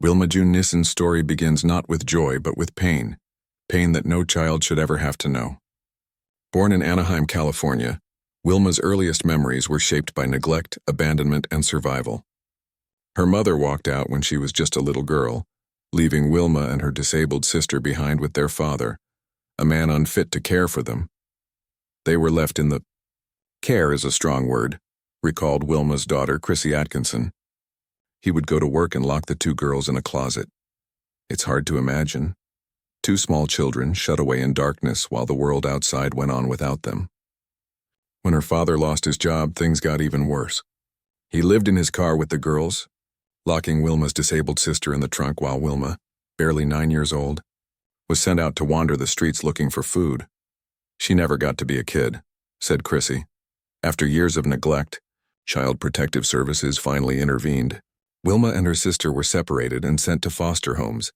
Wilma June Nissen's story begins not with joy but with pain, pain that no child should ever have to know. Born in Anaheim, California, Wilma's earliest memories were shaped by neglect, abandonment, and survival. Her mother walked out when she was just a little girl, leaving Wilma and her disabled sister behind with their father, a man unfit to care for them. They were left in the care is a strong word, recalled Wilma's daughter, Chrissy Atkinson. He would go to work and lock the two girls in a closet. It's hard to imagine. Two small children shut away in darkness while the world outside went on without them. When her father lost his job, things got even worse. He lived in his car with the girls, locking Wilma's disabled sister in the trunk while Wilma, barely 9 years old, was sent out to wander the streets looking for food. She never got to be a kid, said Chrissy. After years of neglect, Child Protective Services finally intervened. Wilma and her sister were separated and sent to foster homes.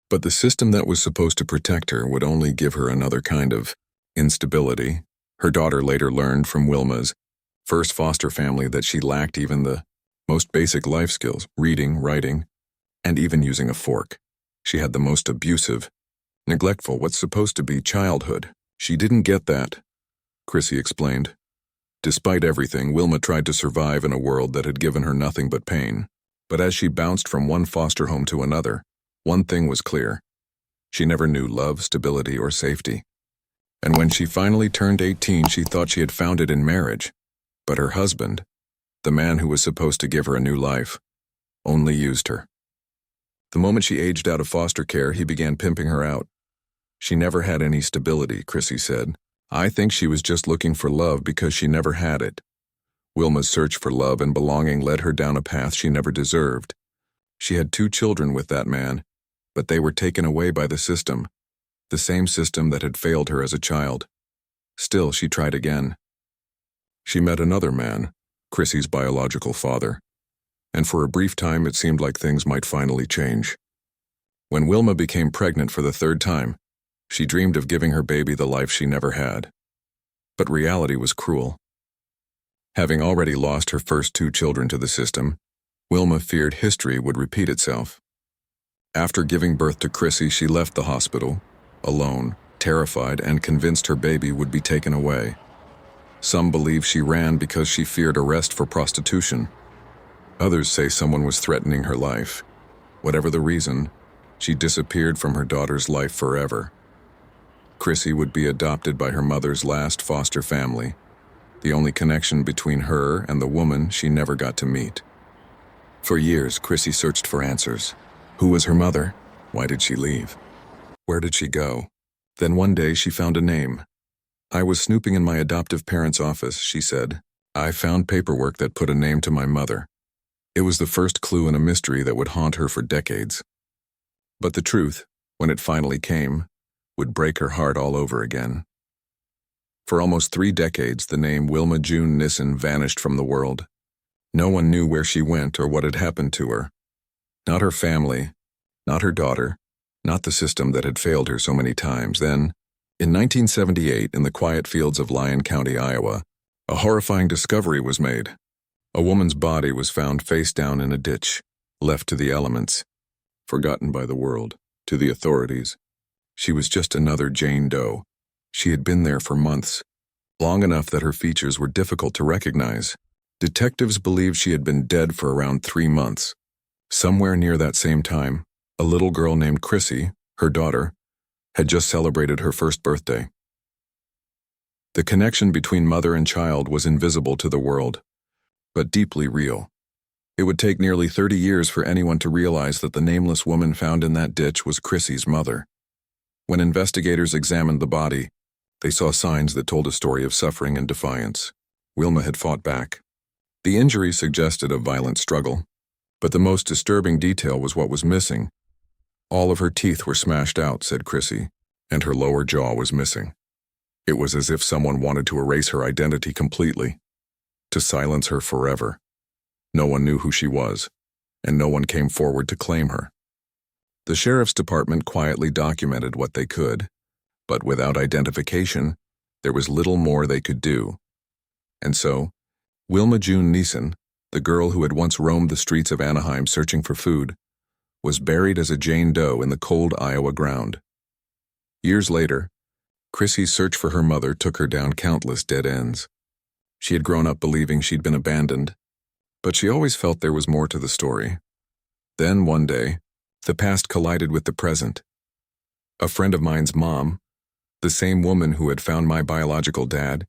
But the system that was supposed to protect her would only give her another kind of instability. Her daughter later learned from Wilma's first foster family that she lacked even the most basic life skills, reading, writing, and even using a fork. She had the most abusive, neglectful, what's supposed to be childhood. She didn't get that, Chrissy explained. Despite everything, Wilma tried to survive in a world that had given her nothing but pain. But as she bounced from one foster home to another, one thing was clear. She never knew love, stability, or safety. And when she finally turned 18, she thought she had found it in marriage. But her husband, the man who was supposed to give her a new life, only used her. The moment she aged out of foster care, he began pimping her out. She never had any stability, Chrissy said. I think she was just looking for love because she never had it. Wilma's search for love and belonging led her down a path she never deserved. She had 2 children with that man, but they were taken away by the system, the same system that had failed her as a child. Still, she tried again. She met another man, Chrissy's biological father, and for a brief time it seemed like things might finally change. When Wilma became pregnant for the 3rd time, she dreamed of giving her baby the life she never had. But reality was cruel. Having already lost her first 2 children to the system, Wilma feared history would repeat itself. After giving birth to Chrissy, she left the hospital, alone, terrified, and convinced her baby would be taken away. Some believe she ran because she feared arrest for prostitution. Others say someone was threatening her life. Whatever the reason, she disappeared from her daughter's life forever. Chrissy would be adopted by her mother's last foster family, the only connection between her and the woman she never got to meet. For years, Chrissy searched for answers. Who was her mother? Why did she leave? Where did she go? Then one day she found a name. I was snooping in my adoptive parents' office, she said. I found paperwork that put a name to my mother. It was the first clue in a mystery that would haunt her for decades. But the truth, when it finally came, would break her heart all over again. For almost 3 decades, the name Wilma June Nissen vanished from the world. No one knew where she went or what had happened to her. Not her family, not her daughter, not the system that had failed her so many times. Then, in 1978, in the quiet fields of Lyon County, Iowa, a horrifying discovery was made. A woman's body was found face down in a ditch, left to the elements, forgotten by the world, to the authorities. She was just another Jane Doe. She had been there for months, long enough that her features were difficult to recognize. Detectives believed she had been dead for around 3 months. Somewhere near that same time, a little girl named Chrissy, her daughter, had just celebrated her first birthday. The connection between mother and child was invisible to the world, but deeply real. It would take nearly 30 years for anyone to realize that the nameless woman found in that ditch was Chrissy's mother. When investigators examined the body, they saw signs that told a story of suffering and defiance. Wilma had fought back. The injury suggested a violent struggle, but the most disturbing detail was what was missing. All of her teeth were smashed out, said Chrissy, and her lower jaw was missing. It was as if someone wanted to erase her identity completely, to silence her forever. No one knew who she was, and no one came forward to claim her. The sheriff's department quietly documented what they could, but without identification, there was little more they could do. And so, Wilma June Nissen, the girl who had once roamed the streets of Anaheim searching for food, was buried as a Jane Doe in the cold Iowa ground. Years later, Chrissy's search for her mother took her down countless dead ends. She had grown up believing she'd been abandoned, but she always felt there was more to the story. Then, one day, the past collided with the present. A friend of mine's mom, the same woman who had found my biological dad,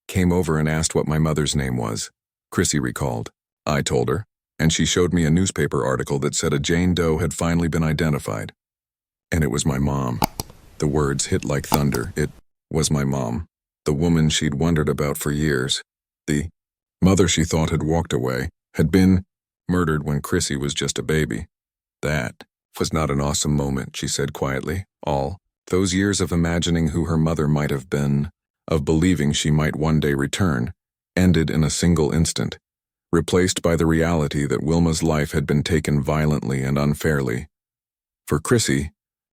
came over and asked what my mother's name was. Chrissy recalled. I told her, and she showed me a newspaper article that said a Jane Doe had finally been identified. And it was my mom. The words hit like thunder. It was my mom, the woman she'd wondered about for years. The mother she thought had walked away, had been murdered when Chrissy was just a baby. That was not an awesome moment, she said quietly. All those years of imagining who her mother might have been, of believing she might one day return, ended in a single instant, replaced by the reality that Wilma's life had been taken violently and unfairly. For Chrissy,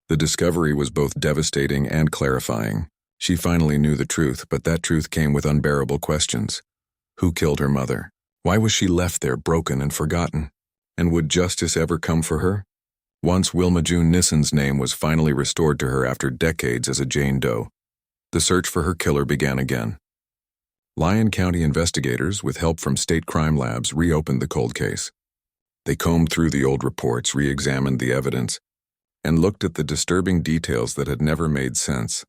the discovery was both devastating and clarifying. She finally knew the truth, but that truth came with unbearable questions. Who killed her mother? Why was she left there broken and forgotten? And would justice ever come for her? Once Wilma June Nissen's name was finally restored to her after decades as a Jane Doe, the search for her killer began again. Lyon County investigators, with help from state crime labs, reopened the cold case. They combed through the old reports, re-examined the evidence, and looked at the disturbing details that had never made sense.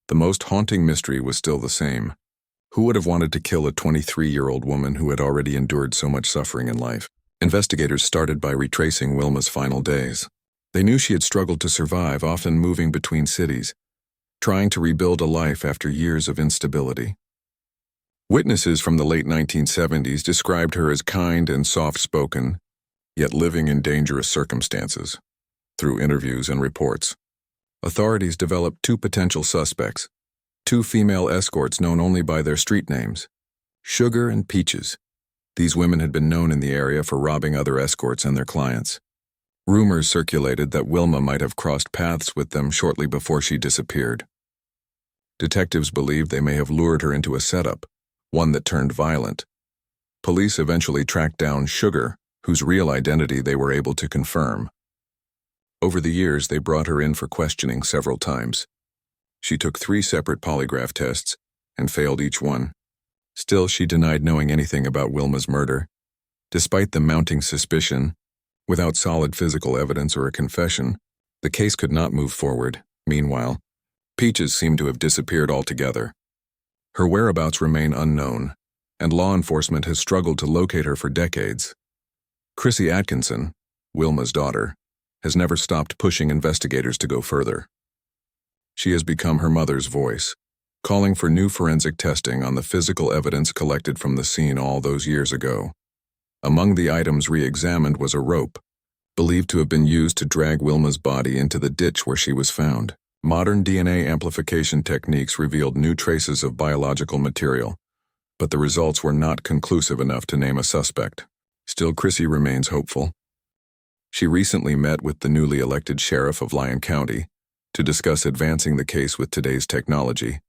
The most haunting mystery was still the same. Who would have wanted to kill a 23-year-old woman who had already endured so much suffering in life? Investigators started by retracing Wilma's final days. They knew she had struggled to survive, often moving between cities, trying to rebuild a life after years of instability. Witnesses from the late 1970s described her as kind and soft-spoken, yet living in dangerous circumstances. Through interviews and reports, authorities developed two potential suspects, two female escorts known only by their street names, Sugar and Peaches. These women had been known in the area for robbing other escorts and their clients. Rumors circulated that Wilma might have crossed paths with them shortly before she disappeared. Detectives believed they may have lured her into a setup, one that turned violent. Police eventually tracked down Sugar, whose real identity they were able to confirm. Over the years, they brought her in for questioning several times. She took 3 separate polygraph tests and failed each one. Still, she denied knowing anything about Wilma's murder. Despite the mounting suspicion, without solid physical evidence or a confession, the case could not move forward. Meanwhile, Peaches seemed to have disappeared altogether. Her whereabouts remain unknown, and law enforcement has struggled to locate her for decades. Chrissy Atkinson, Wilma's daughter, has never stopped pushing investigators to go further. She has become her mother's voice, calling for new forensic testing on the physical evidence collected from the scene all those years ago. Among the items re-examined was a rope, believed to have been used to drag Wilma's body into the ditch where she was found. Modern DNA amplification techniques revealed new traces of biological material, but the results were not conclusive enough to name a suspect. Still, Chrissy remains hopeful. She recently met with the newly elected sheriff of Lyon County to discuss advancing the case with today's technology,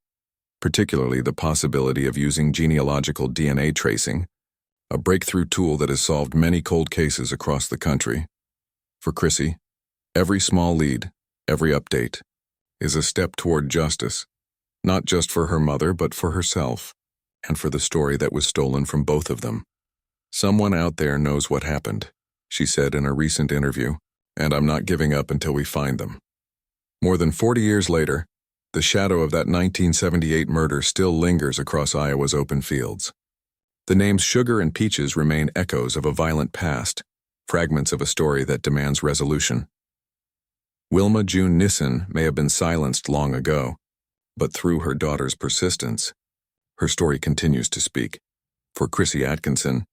particularly the possibility of using genealogical DNA tracing, a breakthrough tool that has solved many cold cases across the country. For Chrissy, every small lead, every update, is a step toward justice, not just for her mother but for herself, and for the story that was stolen from both of them. Someone out there knows what happened, she said in a recent interview, and I'm not giving up until we find them. More than 40 years later, the shadow of that 1978 murder still lingers across Iowa's open fields. The names Sugar and Peaches remain echoes of a violent past, fragments of a story that demands resolution. Wilma June Nissen may have been silenced long ago, but through her daughter's persistence, her story continues to speak. For Chrissy Atkinson,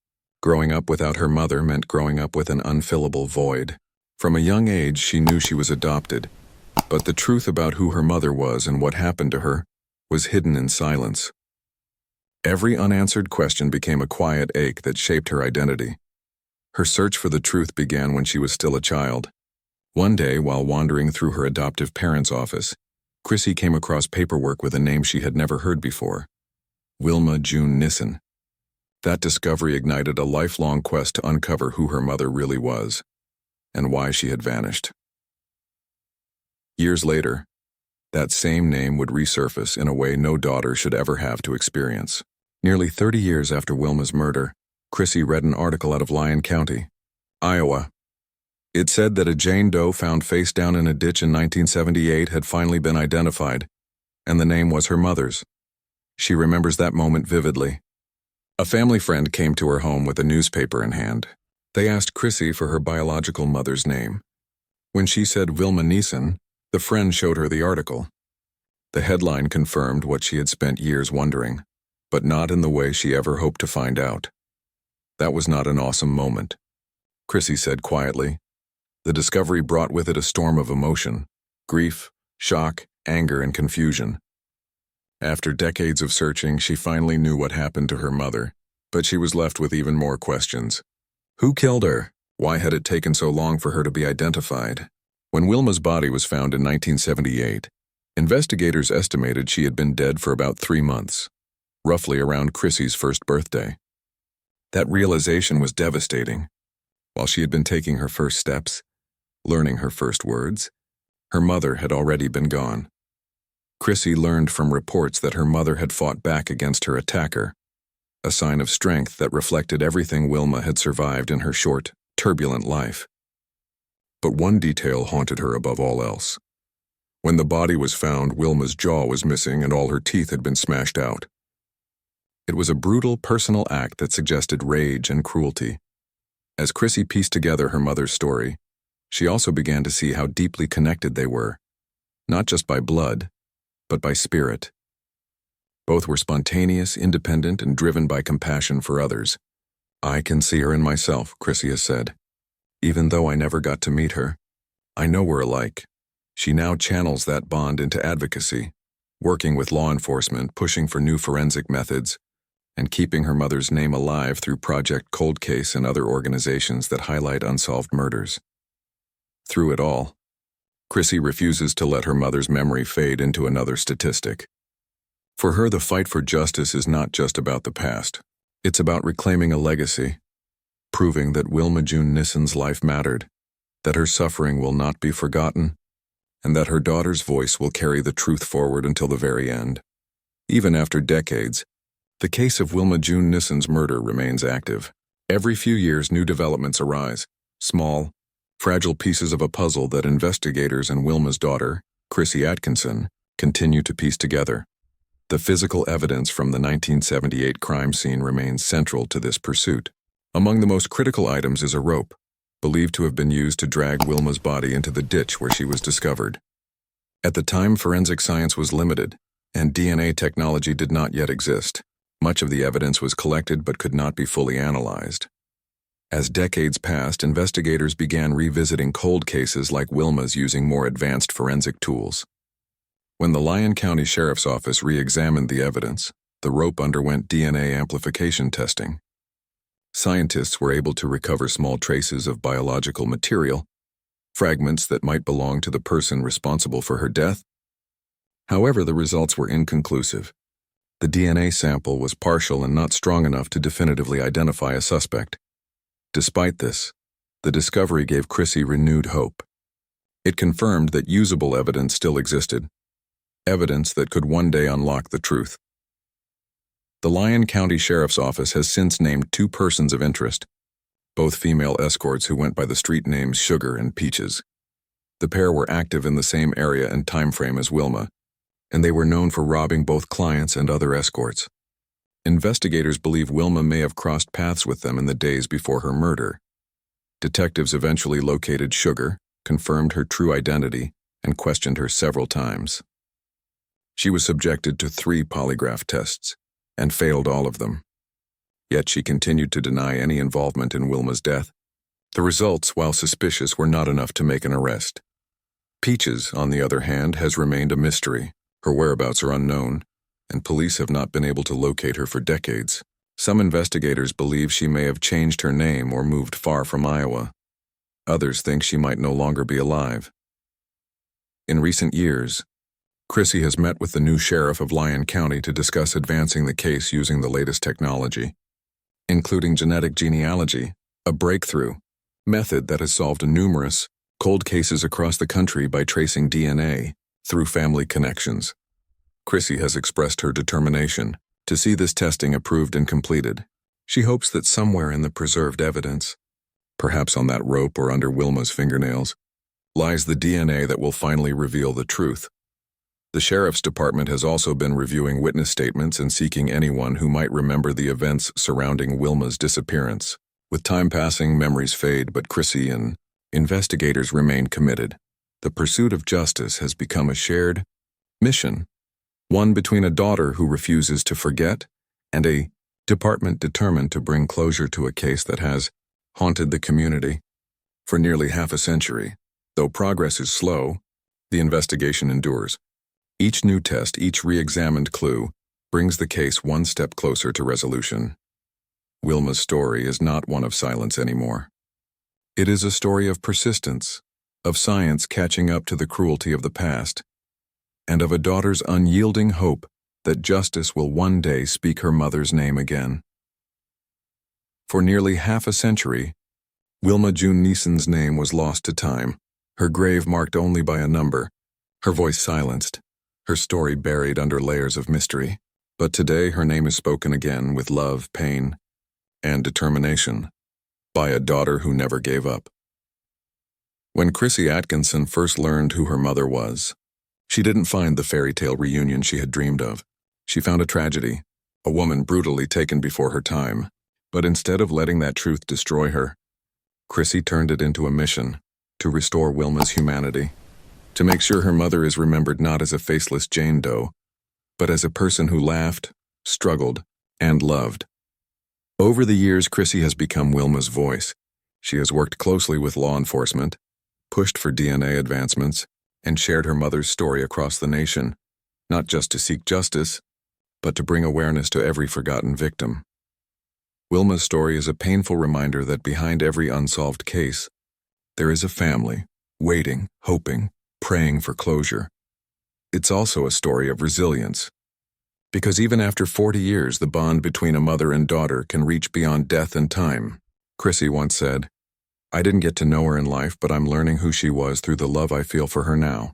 growing up without her mother meant growing up with an unfillable void. From a young age, she knew she was adopted, but the truth about who her mother was and what happened to her was hidden in silence. Every unanswered question became a quiet ache that shaped her identity. Her search for the truth began when she was still a child. One day, while wandering through her adoptive parents' office, Chrissy came across paperwork with a name she had never heard before: Wilma June Nissen. That discovery ignited a lifelong quest to uncover who her mother really was. and why she had vanished. Years later, that same name would resurface in a way no daughter should ever have to experience. Nearly 30 years after Wilma's murder, Chrissy read an article out of Lyon County, Iowa. It said that a Jane Doe found face down in a ditch in 1978 had finally been identified, and the name was her mother's. She remembers that moment vividly. A family friend came to her home with a newspaper in hand. They asked Chrissy for her biological mother's name. When she said Wilma Nissen, the friend showed her the article. The headline confirmed what she had spent years wondering, but not in the way she ever hoped to find out. That was not an awesome moment, Chrissy said quietly. The discovery brought with it a storm of emotion, grief, shock, anger, and confusion. After decades of searching, she finally knew what happened to her mother, but she was left with even more questions. Who killed her? Why had it taken so long for her to be identified? When Wilma's body was found in 1978, investigators estimated she had been dead for about 3 months, roughly around Chrissy's first birthday. That realization was devastating. While she had been taking her first steps, learning her first words, her mother had already been gone. Chrissy learned from reports that her mother had fought back against her attacker, a sign of strength that reflected everything Wilma had survived in her short, turbulent life. But one detail haunted her above all else. When the body was found, Wilma's jaw was missing and all her teeth had been smashed out. It was a brutal, personal act that suggested rage and cruelty. As Chrissy pieced together her mother's story, she also began to see how deeply connected they were, not just by blood, but by spirit. Both were spontaneous, independent, and driven by compassion for others. I can see her in myself, Chrissy has said. Even though I never got to meet her, I know we're alike. She now channels that bond into advocacy, working with law enforcement, pushing for new forensic methods, and keeping her mother's name alive through Project Cold Case and other organizations that highlight unsolved murders. Through it all, Chrissy refuses to let her mother's memory fade into another statistic. For her, the fight for justice is not just about the past. It's about reclaiming a legacy, proving that Wilma June Nissen's life mattered, that her suffering will not be forgotten, and that her daughter's voice will carry the truth forward until the very end. Even after decades, the case of Wilma June Nissen's murder remains active. Every few years, new developments arise, small, fragile pieces of a puzzle that investigators and Wilma's daughter, Chrissy Atkinson, continue to piece together. The physical evidence from the 1978 crime scene remains central to this pursuit. Among the most critical items is a rope, believed to have been used to drag Wilma's body into the ditch where she was discovered. At the time, forensic science was limited, and DNA technology did not yet exist. Much of the evidence was collected but could not be fully analyzed. As decades passed, investigators began revisiting cold cases like Wilma's using more advanced forensic tools. When the Lyon County Sheriff's Office re-examined the evidence, the rope underwent DNA amplification testing. Scientists were able to recover small traces of biological material, fragments that might belong to the person responsible for her death. However, the results were inconclusive. The DNA sample was partial and not strong enough to definitively identify a suspect. Despite this, the discovery gave Chrissy renewed hope. It confirmed that usable evidence still existed, evidence that could one day unlock the truth. The Lyon County Sheriff's Office has since named 2 persons of interest, both female escorts who went by the street names Sugar and Peaches. The pair were active in the same area and time frame as Wilma, and they were known for robbing both clients and other escorts. Investigators believe Wilma may have crossed paths with them in the days before her murder. Detectives eventually located Sugar, confirmed her true identity, and questioned her several times. She was subjected to 3 polygraph tests, and failed all of them. Yet she continued to deny any involvement in Wilma's death. The results, while suspicious, were not enough to make an arrest. Peaches, on the other hand, has remained a mystery. Her whereabouts are unknown, and police have not been able to locate her for decades. Some investigators believe she may have changed her name or moved far from Iowa. Others think she might no longer be alive. In recent years, Chrissy has met with the new sheriff of Lyon County to discuss advancing the case using the latest technology, including genetic genealogy, a breakthrough method that has solved numerous cold cases across the country by tracing DNA through family connections. Chrissy has expressed her determination to see this testing approved and completed. She hopes that somewhere in the preserved evidence, perhaps on that rope or under Wilma's fingernails, lies the DNA that will finally reveal the truth. The Sheriff's Department has also been reviewing witness statements and seeking anyone who might remember the events surrounding Wilma's disappearance. With time passing, memories fade, but Chrissy and investigators remain committed. The pursuit of justice has become a shared mission, one between a daughter who refuses to forget and a department determined to bring closure to a case that has haunted the community for nearly half a century. Though progress is slow, the investigation endures. Each new test, each re-examined clue, brings the case one step closer to resolution. Wilma's story is not one of silence anymore. It is a story of persistence, of science catching up to the cruelty of the past, and of a daughter's unyielding hope that justice will one day speak her mother's name again. For nearly half a century, Wilma June Nissen's name was lost to time, her grave marked only by a number, her voice silenced, her story buried under layers of mystery. But today her name is spoken again with love, pain, and determination, by a daughter who never gave up. When Chrissy Atkinson first learned who her mother was, she didn't find the fairy tale reunion she had dreamed of. She found a tragedy, a woman brutally taken before her time. But instead of letting that truth destroy her, Chrissy turned it into a mission to restore Wilma's humanity, to make sure her mother is remembered not as a faceless Jane Doe, but as a person who laughed, struggled, and loved. Over the years, Chrissy has become Wilma's voice. She has worked closely with law enforcement, pushed for DNA advancements, and shared her mother's story across the nation, not just to seek justice, but to bring awareness to every forgotten victim. Wilma's story is a painful reminder that behind every unsolved case, there is a family, waiting, hoping, praying for closure. It's also a story of resilience, because even after 40 years, the bond between a mother and daughter can reach beyond death and time. Chrissy once said, "I didn't get to know her in life, but I'm learning who she was through the love I feel for her now."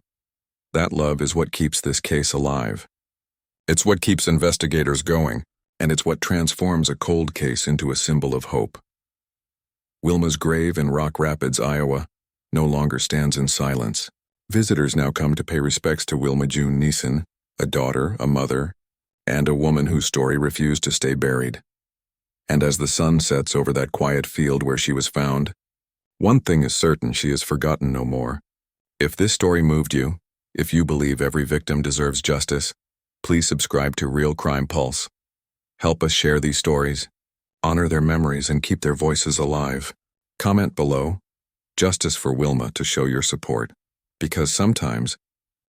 That love is what keeps this case alive. It's what keeps investigators going, and it's what transforms a cold case into a symbol of hope. Wilma's grave in Rock Rapids, Iowa, no longer stands in silence. Visitors now come to pay respects to Wilma June Nissen, a daughter, a mother, and a woman whose story refused to stay buried. And as the sun sets over that quiet field where she was found, one thing is certain: she is forgotten no more. If this story moved you, if you believe every victim deserves justice, please subscribe to Real Crime Pulse. Help us share these stories, honor their memories, and keep their voices alive. Comment below, "Justice for Wilma," to show your support. Because sometimes,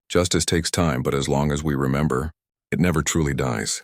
justice takes time, but as long as we remember, it never truly dies.